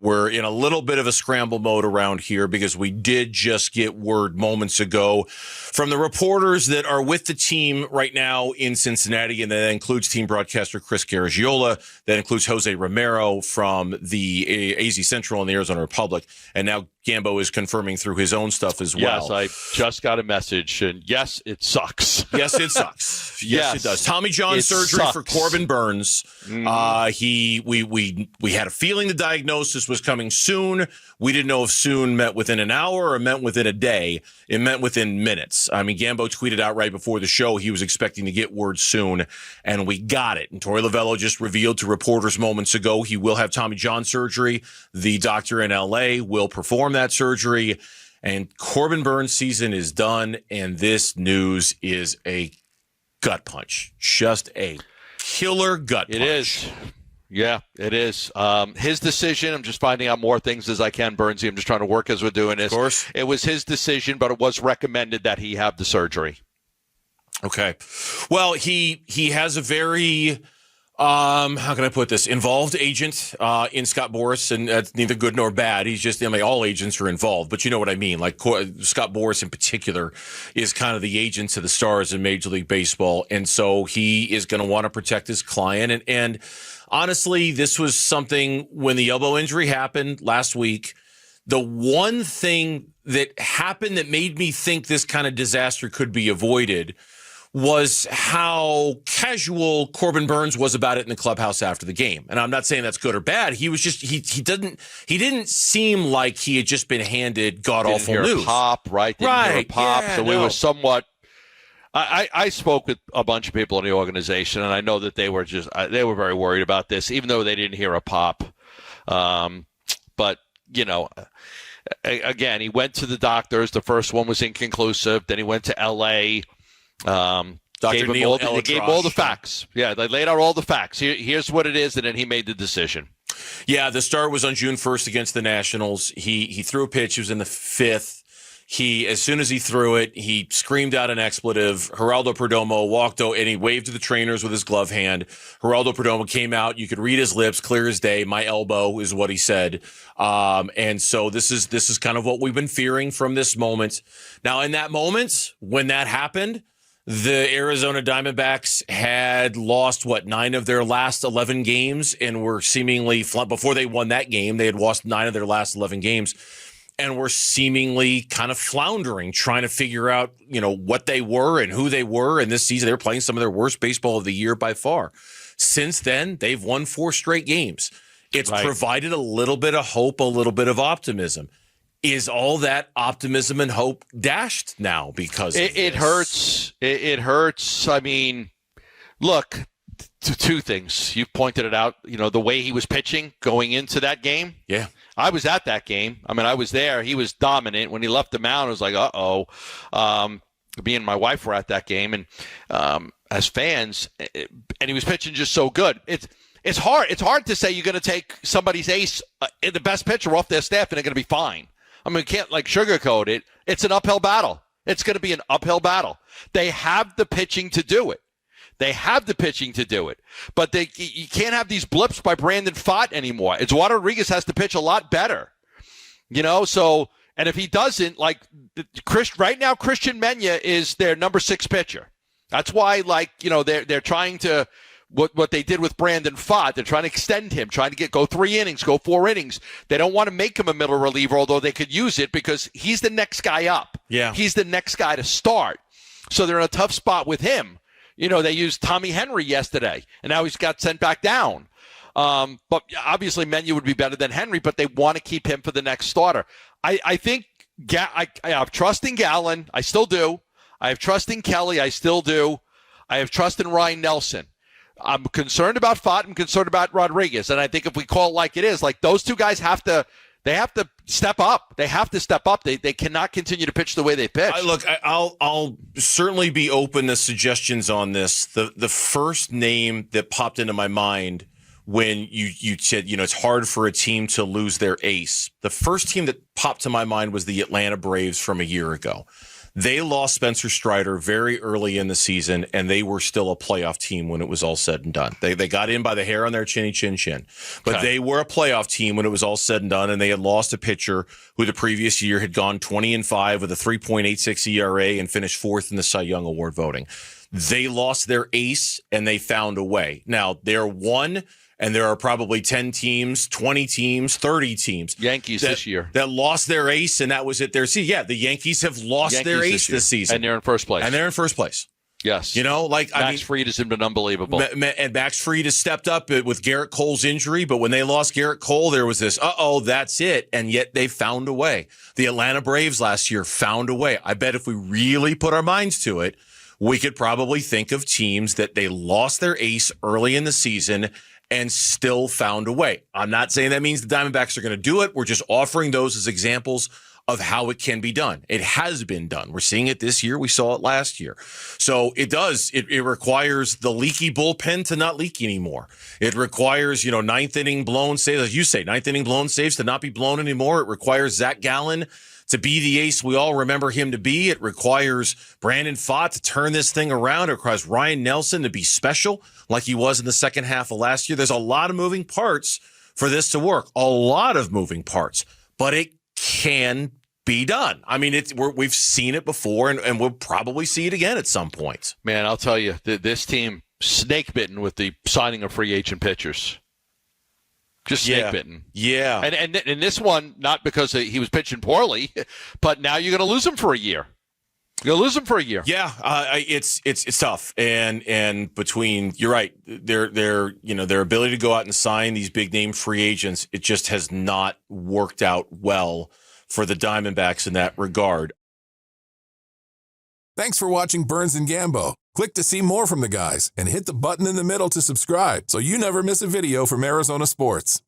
We're in a little bit of a scramble mode around here because we did just get word moments ago from the reporters that are with the team right now in Cincinnati, and that includes team broadcaster Chris Garagiola. That includes Jose Romero from the AZ Central and the Arizona Republic. And now Gambo is confirming through his own stuff as well. Yes, I just got a message, and yes, it sucks. Yes, it sucks. Yes, it does. Tommy John surgery for Corbin Burnes. Mm-hmm. We had a feeling the diagnosis was coming soon. We didn't know if soon meant within an hour or meant within a day. It meant within minutes. I mean, Gambo tweeted out right before the show he was expecting to get word soon, and we got it. And Torey Lovello just revealed to reporters moments ago he will have Tommy John surgery. The doctor in L.A. will perform that surgery, and Corbin Burnes' season is done, and this news is a gut punch. Just a killer gut punch. It is. Yeah, it is. His decision. I'm just finding out more things as I can, Burnsy. I'm just trying to work as we're doing this. Of course. It was his decision, but it was recommended that he have the surgery. Okay. Well, he has a very, how can I put this, involved agent in Scott Boras, and that's neither good nor bad. He's just, I mean, all agents are involved, but you know what I mean. Like Scott Boras in particular is kind of the agent to the stars in Major League Baseball, and so he is going to want to protect his client. And honestly, this was something when the elbow injury happened last week. The one thing that happened that made me think this kind of disaster could be avoided was how casual Corbin Burnes was about it in the clubhouse after the game. And I'm not saying that's good or bad. He was just, he didn't seem like he had just been handed god-awful news. Didn't hear a pop, right? Didn't hear a pop. Yeah, so we were somewhat, I spoke with a bunch of people in the organization, and I know that they were very worried about this, even though they didn't hear a pop. But, you know, again, he went to the doctors. The first one was inconclusive. Then he went to L.A., They gave all the facts. Yeah, they laid out all the facts. Here's what it is, and then he made the decision. Yeah, the start was on June 1st against the Nationals. He threw a pitch. He was in the fifth. As soon as he threw it, he screamed out an expletive. Geraldo Perdomo walked out, and he waved to the trainers with his glove hand. Geraldo Perdomo came out. You could read his lips, clear as day. My elbow is what he said. And so this is kind of what we've been fearing from this moment. Now, in that moment, when that happened, the Arizona Diamondbacks had lost, 9 of their last 11 games, and were seemingly, before they won that game, they had lost 9 of their last 11 games, and were seemingly kind of floundering, trying to figure out, what they were and who they were. And this season, they were playing some of their worst baseball of the year by far. Since then, they've won 4 straight games. It's provided a little bit of hope, a little bit of optimism. Is all that optimism and hope dashed now because of it hurts? It hurts. I mean, look, two things. You've pointed it out. The way he was pitching going into that game. Yeah. I was at that game. I mean, I was there. He was dominant. When he left the mound, I was like, uh-oh. Me and my wife were at that game, and as fans, and he was pitching just so good. It's hard. It's hard to say you're going to take somebody's ace, the best pitcher off their staff, and they're going to be fine. I mean, you can't sugarcoat it. It's an uphill battle. It's going to be an uphill battle. They have the pitching to do it. But you can't have these blips by Brandon Pfaadt anymore. Eduardo Rodriguez has to pitch a lot better. So, and if he doesn't, right now, Christian Mena is their number 6 pitcher. That's why, they're trying to, what they did with Brandon Pfaadt, they're trying to extend him, trying to go 3 innings, go 4 innings. They don't want to make him a middle reliever, although they could use it because he's the next guy up. Yeah. He's the next guy to start. So they're in a tough spot with him. They used Tommy Henry yesterday, and now he's got sent back down. But obviously Mena would be better than Henry, but they want to keep him for the next starter. I think I have trust in Gallen. I still do. I have trust in Kelly. I still do. I have trust in Ryan Nelson. I'm concerned about Pfaadt. I'm concerned about Rodriguez. And I think if we call it like it is, those two guys have to step up. They have to step up. They cannot continue to pitch the way they pitch. I'll certainly be open to suggestions on this. The first name that popped into my mind when you said, it's hard for a team to lose their ace. The first team that popped to my mind was the Atlanta Braves from a year ago. They lost Spencer Strider very early in the season, and they were still a playoff team when it was all said and done. They got in by the hair on their chinny chin chin. But they were a playoff team when it was all said and done, and they had lost a pitcher who the previous year had gone 20-5 with a 3.86 ERA and finished fourth in the Cy Young Award voting. They lost their ace, and they found a way. Now, they're one. And there are probably 10 teams, 20 teams, 30 teams. Yankees this year. That lost their ace, and that was it. The Yankees have lost their ace this season. And they're in first place. Yes. Max Fried has been unbelievable. And Max Fried has stepped up with Garrett Cole's injury, but when they lost Garrett Cole, there was this, that's it. And yet they found a way. The Atlanta Braves last year found a way. I bet if we really put our minds to it, we could probably think of teams that they lost their ace early in the season and still found a way. I'm not saying that means the Diamondbacks are going to do it. We're just offering those as examples of how it can be done. It has been done. We're seeing it this year. We saw it last year. So it does. It requires the leaky bullpen to not leak anymore. It requires, ninth inning blown saves, as you say, ninth inning blown saves to not be blown anymore. It requires Zach Gallen to be the ace we all remember him to be. It requires Brandon Pfaadt to turn this thing around. It requires Ryan Nelson to be special like he was in the second half of last year. There's a lot of moving parts for this to work. A lot of moving parts. But it can be done. I mean, we've seen it before, and we'll probably see it again at some point. Man, I'll tell you, this team snake-bitten with the signing of free agent pitchers. Just snake-bitten. Yeah. And this one, not because he was pitching poorly, but now you're going to lose him for a year. You're going to lose him for a year. Yeah, it's tough. And between, you're right, their ability to go out and sign these big-name free agents, it just has not worked out well for the Diamondbacks in that regard. Thanks for watching Burnes and Gambo. Click to see more from the guys and hit the button in the middle to subscribe so you never miss a video from Arizona sports.